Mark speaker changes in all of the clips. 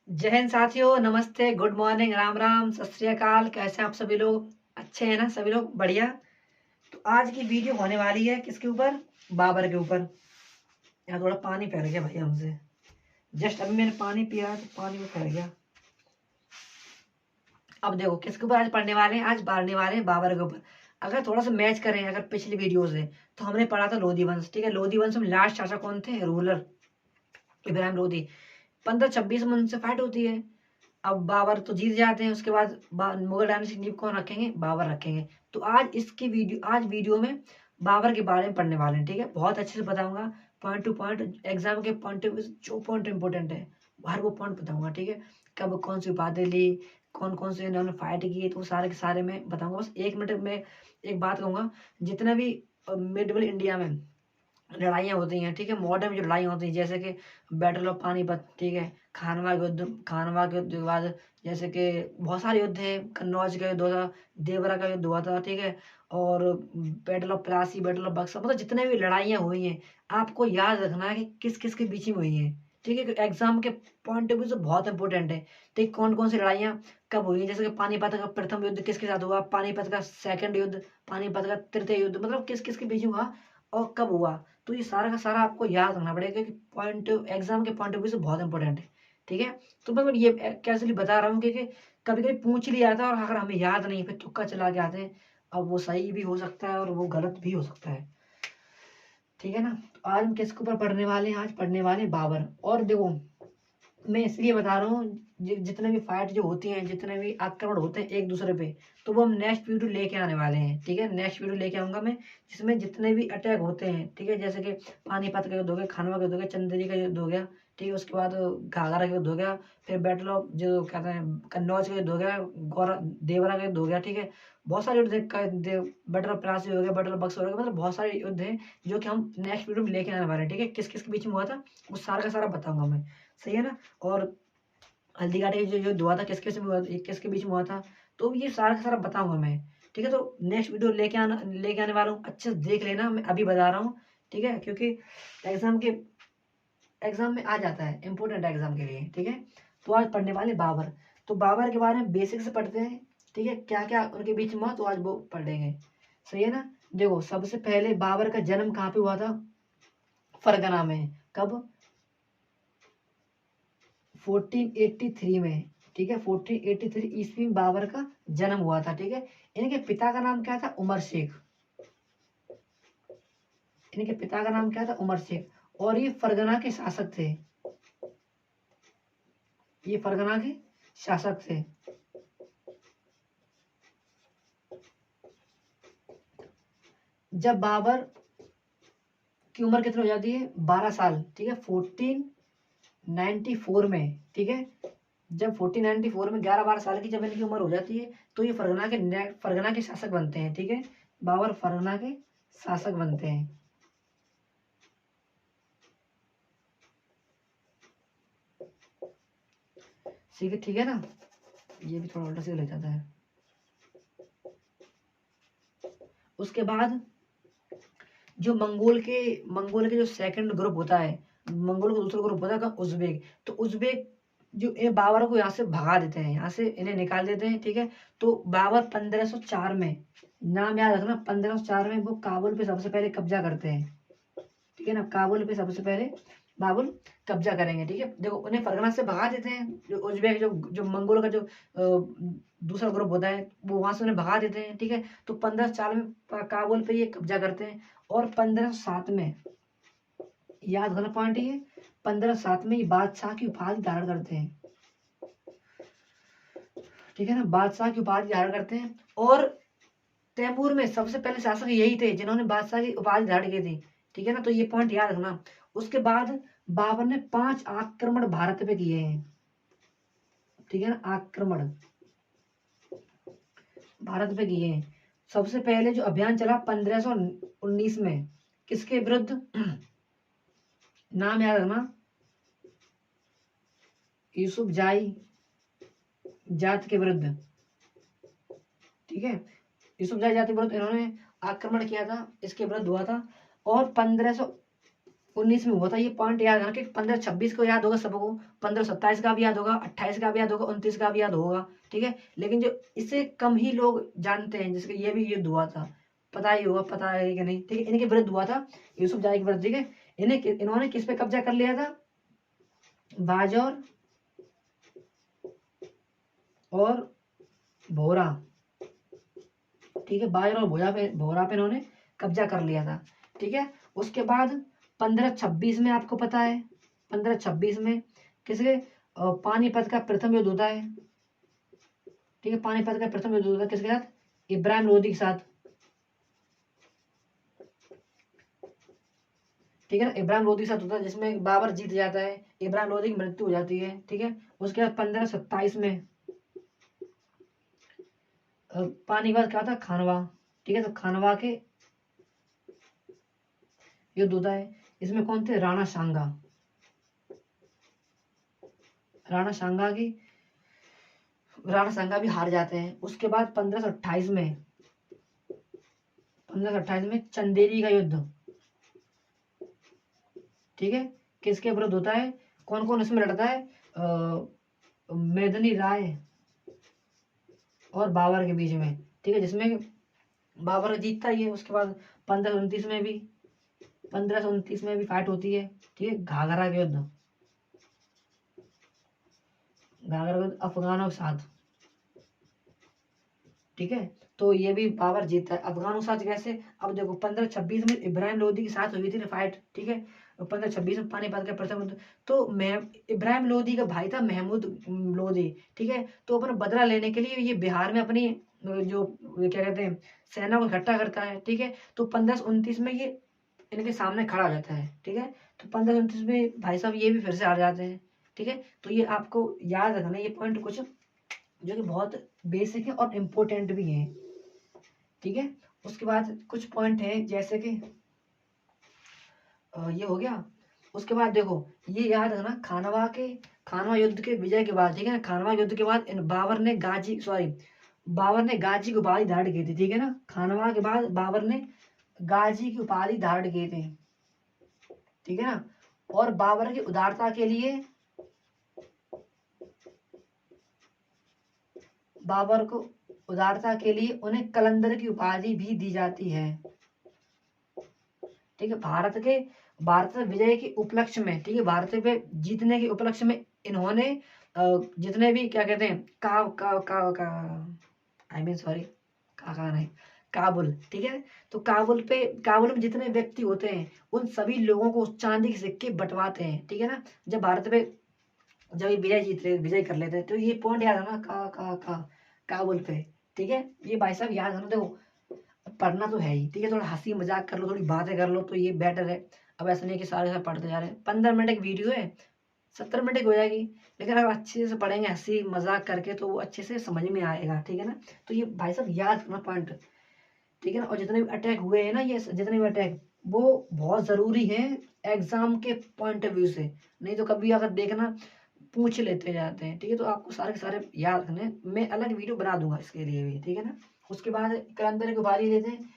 Speaker 1: जय हिंद साथियों, नमस्ते, गुड मॉर्निंग, राम राम, सत श्री अकाल। कैसे हैं आप सभी लोग? अच्छे हैं ना सभी लोग? बढ़िया। तो आज की वीडियो होने वाली है किसके ऊपर? बाबर के ऊपर। यहाँ थोड़ा पानी फैल गया भाई हमसे। जस्ट अभी मैंने पानी पिया तो पानी में फैल गया। अब देखो किसके ऊपर आज पढ़ने वाले हैं। आज पढ़ने वाले हैं बाबर के ऊपर। अगर थोड़ा सा मैच करें अगर पिछली वीडियो से, तो हमने पढ़ा था लोधी वंश। ठीक है, लोधी वंश में लास्ट चाचा कौन थे? रूलर इब्राहिम लोधी। 15-26 में उनसे फाइट होती है। अब बाबर तो जीत जाते हैं। उसके बाद मुगल डायनेस्टी नींव कौन रखेंगे? बाबर रखेंगे। तो आज वीडियो में बाबर के बारे में पढ़ने वाले हैं। ठीक है, बहुत अच्छे से बताऊंगा, पॉइंट टू पॉइंट, एग्जाम के पॉइंट ऑफ व्यू से जो पॉइंट इंपॉर्टेंट है हर वो पॉइंट बताऊंगा। ठीक है, कब कौन सी उपाधि ली, कौन कौन से इन्होंने फाइट की, तो वो सारे के सारे मैं बताऊंगा। बस 1 मिनट में एक बात कहूंगा। जितने भी मिडल इंडिया में लड़ाइयाँ होती हैं, ठीक है, मॉडर्न जो लड़ाई होती हैं, जैसे कि बैटल ऑफ पानीपत, ठीक है, खानवा के युद्ध के बाद, जैसे कि बहुत सारे युद्ध हैं। कन्नौज का युद्ध हुआ था, देवरा का युद्ध हुआ था, ठीक है, और battle of Plassey, battle of Buxar, मतलब जितने भी लड़ाइयाँ हुई हैं आपको याद रखना है कि किस किस के बीच में हुई हैं। ठीक है, एग्जाम के पॉइंट ऑफ व्यू से बहुत इंपॉर्टेंट है। ठीक, कौन कौन सी लड़ाइयाँ कब हुई हैं, जैसे कि पानीपत का प्रथम युद्ध किसके साथ हुआ, पानीपत का सेकंड युद्ध, पानीपत का तृतीय युद्ध, मतलब किस किस के बीच में हुआ और कब हुआ। तो ये सारा का सारा आपको याद रखना पड़ेगा कि पॉइंट एग्जाम के पॉइंट ऑफ व्यू से बहुत इंपॉर्टेंट है। ठीक है, तो मतलब ये कैसे बता रहा हूँ क्योंकि कभी कभी पूछ लिया था और अगर हमें याद नहीं फिर तुक्का चला के आते हैं। अब वो सही भी हो सकता है और वो गलत भी हो सकता है। ठीक है ना, तो आज हम किसके ऊपर पढ़ने वाले हैं? आज पढ़ने वाले हैं बाबर। और देखो, मैं इसलिए बता रहा हूँ, जितने भी फाइट जो होती हैं, जितने भी आक्रमण होते हैं एक दूसरे पे, तो वो हम नेक्स्ट वीडियो लेके आने वाले हैं। ठीक है, नेक्स्ट वीडियो लेके आऊंगा मैं, जिसमें जितने भी अटैक होते हैं, ठीक है, जैसे कि पानीपत का युद्ध हो गया, खानवा का युद्ध हो गया, चंदेरी का युद्ध हो गया, ठीक है, उसके बाद घाघरा का युद्ध हो गया, फिर बैटल ऑफ जो कहते हैं कन्नौज का युद्ध हो गया, गौरा देवरा का युद्ध हो गया, ठीक है, बहुत सारे युद्ध बैटल ऑफ प्लासी हो गया, बैटल ऑफ बक्सर हो गया, मतलब बहुत सारे युद्ध हैं जो कि हम नेक्स्ट वीडियो में लेके आने वाले हैं। ठीक है, किस किस के बीच में हुआ था वो सारा का सारा बताऊंगा मैं। सही है ना? और हल्दी घाटी जो युद्ध हुआ था किसके से हुआ, किसके बीच में हुआ था, तो ये सारा का सारा बताऊंगा मैं। ठीक है, तो नेक्स्ट वीडियो लेके आने वाला हूँ, अच्छे से देख लेना, मैं अभी बता रहा हूँ। ठीक है, क्योंकि एग्जाम के एग्जाम में आ जाता है, इंपॉर्टेंट एग्जाम के लिए। ठीक है, तो आज पढ़ने वाले बाबर। तो बाबर के बारे में बेसिक से पढ़ते हैं। ठीक है, क्या क्या उनके बीच में हुआ तो आज वो पढ़ लेंगे। सही है ना? देखो, सबसे पहले बाबर का जन्म कहाँ पे हुआ था? फरगना में। कब? 1483 में। ठीक है, 1483 ईस्वी में बाबर का जन्म हुआ था। ठीक है, इनके पिता का नाम क्या था? उमर शेख। इनके पिता का नाम क्या था? उमर शेख। और ये फरगना के शासक थे। ये फरगना के शासक थे। जब बाबर की उम्र कितनी हो जाती है? 12 साल। ठीक है, 1494 में। ठीक है, जब 1494 में 11-12 साल की जब इनकी उम्र हो जाती है, तो ये फरगना के शासक बनते हैं। ठीक है, बाबर फरगना के शासक बनते हैं। ठीक है, ठीक है ना? ये भी थोड़ा उल्टा सीधा लग जाता है। उसके बाद जो मंगोल के जो सेकंड ग्रुप होता है, मंगोल का दूसरा ग्रुप होता है उज्बेक। तो उज्बेक जो ये बाबर को यहाँ से भगा देते हैं, यहाँ से इन्हें निकाल देते हैं। ठीक है, तो बाबर 1504 में, नाम याद रखना, 1504 में वो काबुल पे सबसे पहले कब्जा करते हैं। ठीक है ना, काबुल पे सबसे पहले बाबुल कब्जा करेंगे। ठीक है, देखो उन्हें फरगना से भगा देते हैं, जो उज्बेक जो जो मंगोल का जो दूसरा ग्रुप होता है वो वहां से उन्हें भगा देते हैं। ठीक है, तो 1504 में काबुल पे ये कब्जा करते हैं। और 1507 में, याद रखना पॉइंट ये, 1507 में ये बादशाह की उपाधि धारण करते हैं। ठीक है ना, बादशाह की उपाधि धारण करते हैं। और तैमूर में सबसे पहले शासक यही थे जिन्होंने बादशाह की उपाधि धारण की थी। ठीक है ना, तो ये पॉइंट याद रखना। उसके बाद बाबर ने 5 आक्रमण भारत पे किए हैं। ठीक है ना, आक्रमण भारत पे किए हैं। सबसे पहले जो अभियान चला 1519 में, किसके विरुद्ध? नाम याद रखना, यूसुफ जाई जात के विरुद्ध। ठीक है, यूसुफ जाई जात के विरुद्ध इन्होंने आक्रमण किया था, इसके विरुद्ध हुआ था। और 1500 19 में हुआ था। ये पॉइंट याद रखना कि 1526 को याद होगा सबको, 1527 का भी याद होगा, 28 का भी याद होगा, 29 का भी याद होगा, ठीक है। लेकिन जो इससे कम ही लोग जानते हैं, जिसके ये भी युद्ध हुआ था, पता ही होगा, पता है कि नहीं, ठीक है। इनके विरुद्ध हुआ था, यूसुफ जाही के विरुद्ध, ठीक है। इन्होंने किस पे कब्जा कर लिया था? बाजौर और भोरा, ठीक है। बाजौर और भोरा पे इन्होंने कब्जा कर लिया था, ठीक है। उसके बाद 1526 में आपको पता है, 1526 में किसके पानीपत का प्रथम युद्ध होता है, ठीक है। पानीपत का प्रथम युद्ध होता है किसके साथ? इब्राहिम लोदी के साथ, ठीक है ना। इब्राहिम लोदी के साथ होता है, जिसमें बाबर जीत जाता है, इब्राहिम लोदी की मृत्यु हो जाती है, ठीक है। उसके बाद 1527 में पानीपत क्या था? खानवा, ठीक है। तो खानवा के युद्ध होता है। इसमें कौन थे? राणा सांगा, राणा सांगा की राणा सांगा भी हार जाते हैं। उसके बाद 1528 में, 1528 में चंदेरी का युद्ध, ठीक है। किसके विरुद्ध होता है? कौन कौन इसमें लड़ता है? मेदनी राय और बाबर के बीच में, ठीक है, जिसमें बाबर जीतता ही है। उसके बाद 1529 में भी फाइट होती है, ठीक है। घाघरा के युद्ध, घाघरा के युद्ध अफगानों के साथ, ठीक है। तो ये भी बाबर जीतता है अफगानों के साथ। कैसे? अब देखो 1526 में इब्राहिम लोदी के साथ हुई थी ना फाइट, ठीक है। 1526 में पानीपत का प्रथम युद्ध, तो इब्राहिम लोदी का भाई था महमूद लोदी, ठीक है। तो अपना बदला लेने के लिए ये बिहार में अपनी जो क्या कहते हैं सेना को इकट्ठा करता है, ठीक है। तो 1529 में ये इनके सामने खड़ा हो जाता है, ठीक है। तो 1529 में भाई साहब ये भी फिर से हार जाते हैं, ठीक है। तो ये आपको याद रखना, ये पॉइंट कुछ जो कि बहुत बेसिक है और इम्पोर्टेंट भी है, ठीक है। उसके बाद कुछ पॉइंट है जैसे कि ये हो गया। उसके बाद देखो ये याद रखना, खानवा युद्ध के विजय के बाद, ठीक है ना, खानवा युद्ध के बाद बाबर ने गाजी की उपाधि धारण की थी, ठीक है ना। खानवा के बाद बाबर ने गाजी की उपाधि धारण की थी, ठीक है ना। और बाबर की उदारता के लिए उन्हें कलंदर की उपाधि भी दी जाती है, ठीक है। भारत विजय के उपलक्ष्य में, ठीक है, भारत पे जीतने के उपलक्ष्य में इन्होंने जितने भी क्या कहते हैं आई मीन सॉरी का नहीं, काबुल, ठीक है। तो काबुल में जितने व्यक्ति होते हैं उन सभी लोगों को चांदी के सिक्के बंटवाते हैं, ठीक है ना। जब भारत पे जब ये विजय कर लेते हैं, तो ये पॉइंट याद है ना, काबुल पे, ठीक है। ये भाई साहब याद है ना। देखो पढ़ना तो है ही, ठीक है। थोड़ा हंसी मजाक कर लो, थोड़ी बातें कर लो, तो ये बेटर है। अब ऐसा नहीं कि सारे साथ पढ़ते जा रहे हैं। 15 मिनट की वीडियो है, 70 मिनट की हो जाएगी, लेकिन अगर अच्छे से पढ़ेंगे हंसी मजाक करके तो वो अच्छे से समझ में आएगा, ठीक है ना। तो ये भाई साहब याद रखना पॉइंट, ठीक है ना। और जितने भी अटैक हुए हैं ना, ये जितने भी अटैक वो बहुत जरूरी है एग्जाम के पॉइंट ऑफ व्यू से, नहीं तो कभी अगर देखना पूछ लेते जाते हैं, ठीक है। तो आपको सारे के सारे याद रखने, मैं अलग वीडियो बना दूंगा इसके लिए भी, ठीक है ना। उसके बाद कलंदर की उपाधि लेते हैं,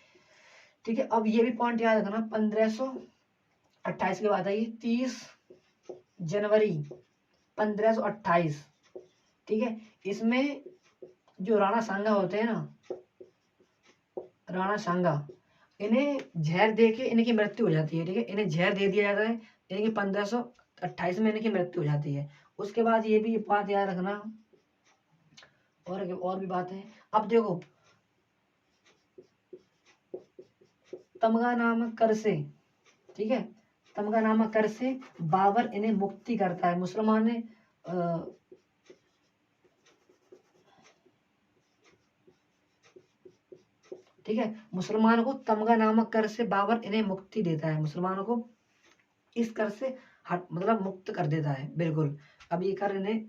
Speaker 1: ठीक है। अब ये भी पॉइंट याद रखना, 1528 की बात आई, 30 जनवरी 1528, ठीक है। इसमें जो राणा सांगा होते हैं ना, राणा सांगा, इन्हें जहर दे के इनकी मृत्यु हो जाती है, ठीक है। इन्हें जहर दे दिया जाता है, इनकी 1528 में इनकी मृत्यु हो जाती है। उसके बाद ये भी बात याद रखना, और भी बातें। अब देखो तमगा नामक कर से, ठीक है, तमगा नामक कर से बाबर इन्हें मुक्ति करता है। मुसलमान ने ठीक है, मुसलमानों को तमगा नामक कर से बाबर इन्हें मुक्ति देता है, मुसलमानों को इस कर से मतलब मुक्त कर देता है बिल्कुल। अब ये कर इन्हें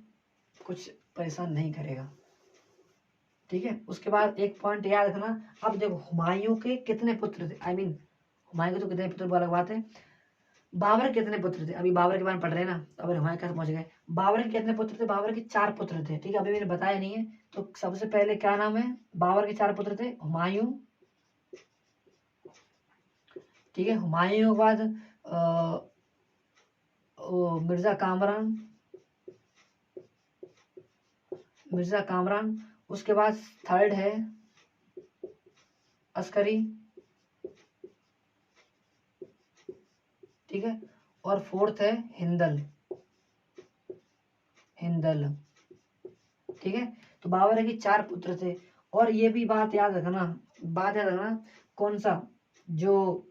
Speaker 1: कुछ परेशान नहीं करेगा, ठीक है। उसके बाद एक पॉइंट याद रखना। अब देखो हुमायूं के कितने पुत्र थे, आई मीन हुमायूं के तो कितने पुत्र वो अलग बात है, बाबर के कितने पुत्र थे, अभी बाबर के बारे में पढ़ रहे हैं ना, अब हुमायूं कैसे पहुंच गए। बाबर के कितने पुत्र थे? बाबर के 4 पुत्र थे, ठीक है। अभी मैंने बताया नहीं है, तो सबसे पहले क्या नाम है? बाबर के 4 पुत्र थे, हुमायूं, ठीक है। हुमायूं के बाद मिर्जा कामरान, मिर्जा कामरान। उसके बाद थर्ड है अस्करी, ठीक है, और फोर्थ है हिंदल, हिंदल, ठीक है। तो बाबर के 4 पुत्र थे। और ये भी बात याद रखना, बात याद रखना, कौन सा, जो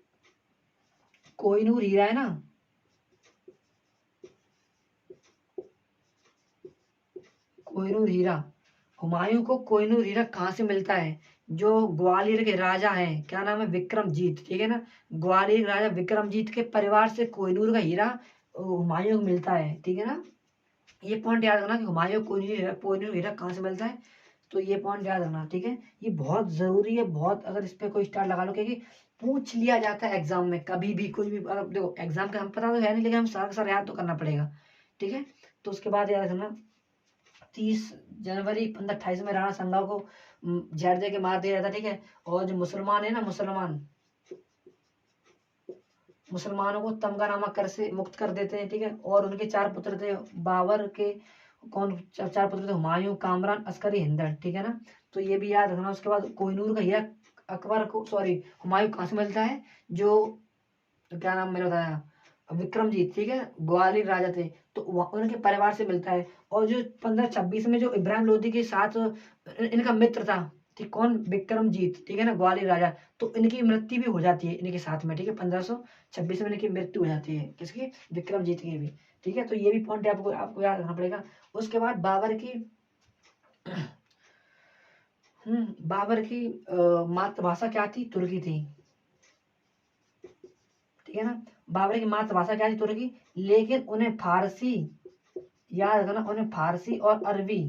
Speaker 1: कोहिनूर हीरा है ना, कोहिनूर हीरा, हुमायूं को कोहिनूर हीरा कहाँ से मिलता है? जो ग्वालियर के राजा हैं, क्या नाम है, विक्रमजीत, ठीक है ना, ग्वालियर राजा विक्रमजीत के परिवार से कोहिनूर का हीरा हुमायूं को मिलता है, ठीक है ना। ये पॉइंट याद रखना कि हुमायूं को कोहिनूर हीरा कहाँ से मिलता है, तो ये पॉइंट याद रखना, ठीक है। ये बहुत जरूरी है, बहुत, अगर इस पे कोई स्टार लगा लो, क्योंकि पूछ लिया जाता है एग्जाम में कभी भी, कोई भी, अगर देखो एग्जाम का हम पता तो है नहीं, लेकिन हम सारा का सारा याद तो करना पड़ेगा, ठीक है। तो उसके बाद याद रखना 30 जनवरी 1528 में राणा संगा को जहर दे के मार दिया जाता, ठीक है। और जो मुसलमान है ना, मुसलमानों को तमगानामा कर से मुक्त कर देते हैं, ठीक है। और उनके 4 पुत्र थे, बाबर के कौन, 4 पुत्र थे, हुमायूं, कामरान, अस्करी, हिंदल, ठीक है ना। तो ये भी याद रखना। उसके बाद कोहिनूर का हीरा अकबर को, सॉरी, हुमायूं कहाँ से मिलता है, जो, तो क्या नाम मैंने बताया, विक्रमजीत, ठीक है, ग्वालियर राजा थे, तो उनके परिवार से मिलता है। और जो 1526 में जो इब्राहिम लोदी के साथ इनका मित्र था, ठीक, कौन, विक्रमजीत, ठीक है ना, ग्वालियर राजा, तो इनकी मृत्यु भी हो जाती है इनके साथ में, ठीक है, 1526 में इनकी मृत्यु हो जाती है, किसकी, विक्रमजीत की भी, ठीक है। तो ये भी पॉइंट आपको आपको याद रखना पड़ेगा। उसके बाद बाबर की बाबर की मातृभाषा क्या थी, तुर्की थी, ठीक है ना। बाबर की मातृभाषा क्या थी, तुर्की, लेकिन उन्हें फारसी, याद रखना, उन्हें फारसी और अरबी,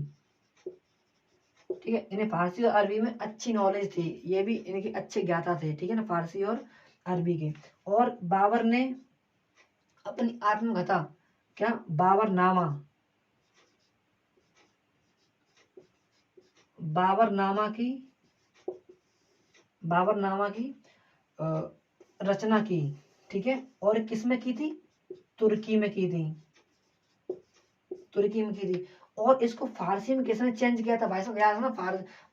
Speaker 1: ठीक है, इन्हें फारसी और अरबी में अच्छी नॉलेज थी, ये भी इनके अच्छे ज्ञाता थे, ठीक है ना, फारसी और अरबी के। और बाबर ने अपनी आत्मकथा, क्या, बाबरनामा, बाबरनामा की, बाबरनामा की अ, रचना की, ठीक है। और किसमें की थी, तुर्की में की थी, तुर्की में की थी। और इसको फारसी में किसने चेंज किया था भाई साहब, याद है ना,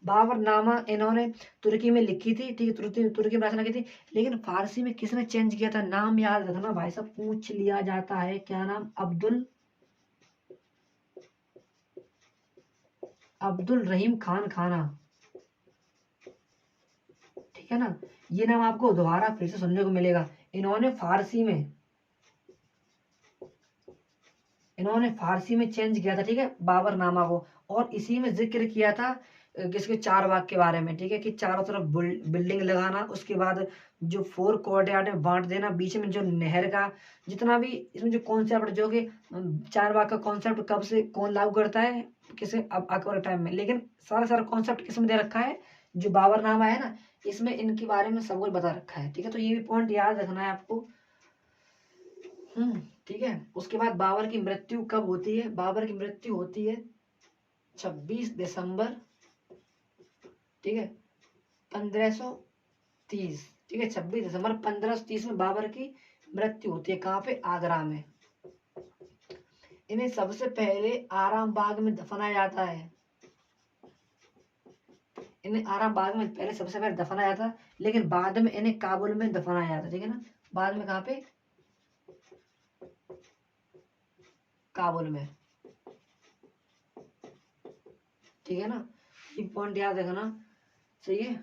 Speaker 1: बाबरनामा इन्होंने तुर्की में लिखी थी, ठीक है, तुर्की में रचना की थी, लेकिन फारसी में किसने चेंज किया था, नाम याद रखना भाई साहब, पूछ लिया जाता है, क्या नाम, अब्दुल रहीम खान खाना, ठीक है ना। ये नाम आपको दोबारा फिर से सुनने को मिलेगा। इन्होंने फारसी में इन्होंने फारसी में चेंज किया था, ठीक है, बाबरनामा को। और इसी में जिक्र किया था किसके, 4 बाग के बारे में, ठीक है, कि चारों तरफ बिल्डिंग लगाना, उसके बाद जो 4 कोर्टयार्ड में बांट देना, बीच में जो नहर का जितना भी इसमें जो कॉन्सेप्ट, जो कि 4 बाग का कॉन्सेप्ट कब से कौन लागू करता है, किसे, अब अकबर टाइम में, लेकिन सारा सारा कॉन्सेप्ट किसमें दे रखा है, जो बाबरनामा है ना, इसमें इनके बारे में सब कुछ बता रखा है, ठीक है। तो ये भी पॉइंट याद रखना है आपको। ठीक है। उसके बाद बाबर की मृत्यु कब होती है, बाबर की मृत्यु होती है 26 दिसंबर, ठीक है, 1530, ठीक है, 26 दिसंबर 1530 में बाबर की मृत्यु होती है, कहाँ पे, आगरा में। इन्हें सबसे पहले आराम बाग में दफनाया जाता है, इन्हें आराम बाग में पहले सबसे पहले दफनाया जाता, लेकिन बाद में इन्हें काबुल में दफनाया जाता, ठीक है ना, बाद में कहाँ पे, काबुल में, ठीक है ना। ये पॉइंट याद रखना, सही है,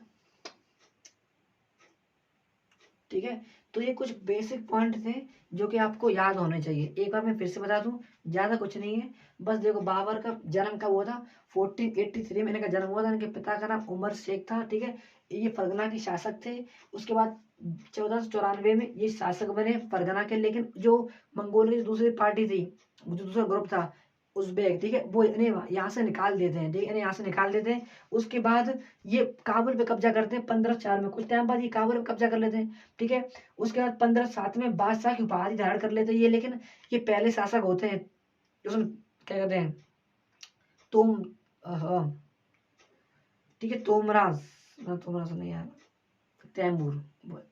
Speaker 1: ठीक है। तो ये कुछ बेसिक पॉइंट थे जो कि आपको याद होने चाहिए। एक बार मैं फिर से बता दूं, ज्यादा कुछ नहीं है, बस देखो बाबर का जन्म कब हुआ था, 1483 में इनका जन्म हुआ था, इनके पिता का नाम उमर शेख था, ठीक है, ये फरगना के शासक थे। उसके बाद 1494 में ये शासक बने फरगना के, लेकिन जो मंगोल की दूसरी पार्टी थी, जो दूसरा ग्रुप था उज़्बेक, ठीक है, वो इन्हें यहाँ से निकाल देते हैं, ठीक है, इन्हें यहाँ से निकाल देते हैं। उसके बाद ये काबुल पे कब्जा करते हैं 1504 में, कुछ टाइम बाद ये काबुल पे कब्जा कर लेते हैं, ठीक है। उसके बाद 1507 में बादशाह की उपाधि धारण कर लेते हैं ये, लेकिन ये पहले शासक होते हैं, उसमें क्या कहते हैं, तुम, हाँ, ठीक है, तोमराज, तोमराज नहीं यार, तैमूर,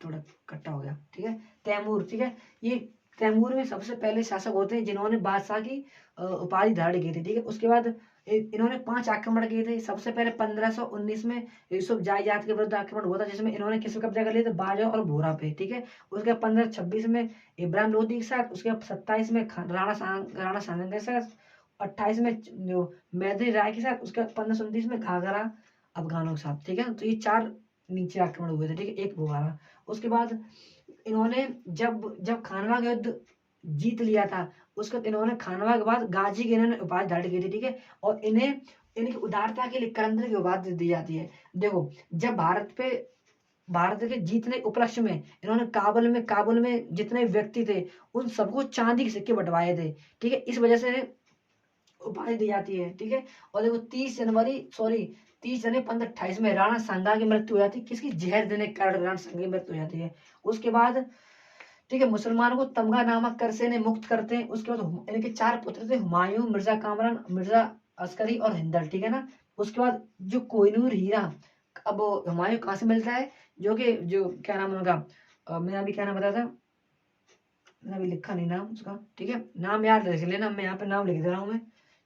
Speaker 1: थोड़ा कट्टा हो गया, ठीक है, तैमूर, ठीक है, ये तैमूर में सबसे पहले शासक होते हैं जिन्होंने बादशाह की उपाधि धारण की थी, ठीक है। उसके बाद इन्होंने 5 आक्रमण किए थे। सबसे पहले 1519 में यूसुफ जाई जात के विरुद्ध आक्रमण हुआ था, जिसमें इन्होंने किस पे कब्जा कर लिया था, बाजा और भोरा पे, ठीक है। उसके बाद 1526 में इब्राहिम लोदी के साथ, उसके बाद 27 में राणा सांगा के साथ, 28 में जो मैत्री राय के साथ, उसके बाद 1529 में घाघरा अफगानों के साथ, ठीक है। तो ये 4 नीचे आक्रमण हुए थे, ठीक है, एक भोगारा। उसके बाद इन्होंने जब जब खानवा का युद्ध जीत लिया था, उसके बाद इन्होंने खानवा के बाद गाजी की इन्होंने उपाधि धारण की थी, ठीक है। और इन्हें इनकी उदारता के लिए करंदर की उपाधि दी जाती है। देखो, जब भारत के जीतने के उपलक्ष्य में इन्होंने काबुल में जितने व्यक्ति थे उन सबको चांदी के सिक्के बंटवाए थे, ठीक है। इस वजह से उपाधि दी जाती है, ठीक है। और देखो 30 जनवरी 1528 में राणा सांगा की मृत्यु हो जाती है। किसकी? जहर देने के कारण राणा सांगा की मृत्यु हो जाती है। उसके बाद, ठीक है, मुसलमानों को तमगा नामक करसे ने मुक्त करते हैं। उसके बाद इनके 4 पुत्र थे, हुमायूं, मिर्जा कामरान, मिर्जा अस्करी और हिंदल, ठीक है ना। उसके बाद जो कोहिनूर हीरा, अब हुमायूं कहाँ से मिलता है, जो क्या नाम है उनका, मैं अभी क्या नाम बताया था, मैंने अभी लिखा नहीं नाम उसका, ठीक है। नाम याद रख लेना, मैं यहाँ पे नाम लिख दे रहा हूँ मैं,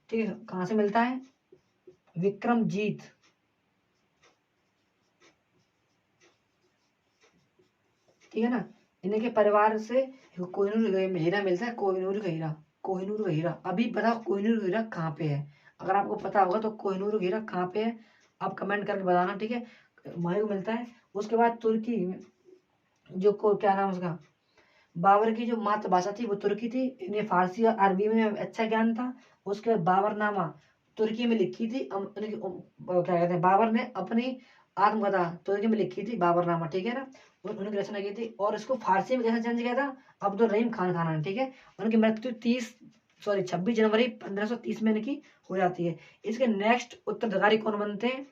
Speaker 1: ठीक है। कहाँ से मिलता है? विक्रमजीत, ठीक है ना। इनके परिवार से कोहिनूर हीरा मिलता है, कोहिनूर का हीरा। अभी बताओ कोहिनूर का हीरा कहाँ पे है? अगर आपको पता होगा तो कोहिनूर का हीरा कहाँ पे है आप कमेंट करके बताना, ठीक है। हुमायूं को मिलता है। उसके बाद तुर्की, क्या नाम उसका, बाबर की जो मातृभाषा थी वो तुर्की थी। इन्हें फारसी और अरबी में अच्छा ज्ञान था। उसके बाद बाबरनामा तुर्की में लिखी थी। क्या कहते हैं, बाबर ने अपनी आत्मकथा तुर्की में लिखी थी, बाबरनामा, ठीक है ना। उनकी रचना की थी। और इसको फारसी में कैसे चेंज किया था? अब्दुल रहीम खान खाना ने, ठीक है। उनकी मृत्यु 26 जनवरी 1530 में इनकी हो जाती है। इसके नेक्स्ट उत्तराधिकारी कौन बनते हैं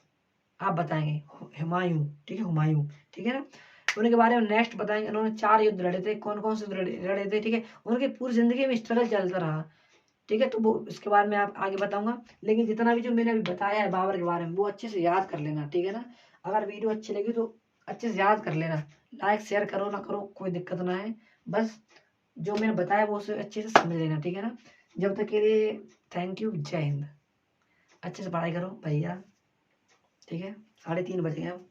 Speaker 1: आप बताएंगे? हुमायूं, ठीक है, हुमायूं, ठीक है ना। उनके बारे में नेक्स्ट बताएंगे। उन्होंने 4 युद्ध लड़े थे। कौन कौन से लड़े थे, ठीक है। उनकी पूरी जिंदगी में स्ट्रगल चलता रहा, ठीक है। तो वो इसके बारे में आप आगे बताऊंगा। लेकिन जितना भी जो मैंने अभी बताया है बाबर के बारे में वो अच्छे से याद कर लेना, ठीक है ना। अगर वीडियो अच्छी लगी तो अच्छे से याद कर लेना। लाइक शेयर करो ना करो कोई दिक्कत ना है, बस जो मैंने बताया वो उसे अच्छे से समझ लेना, ठीक है ना। जब तक के लिए थैंक यू, जय हिंद। अच्छे से पढ़ाई करो भैया, ठीक है। 3:30 बज गए अब।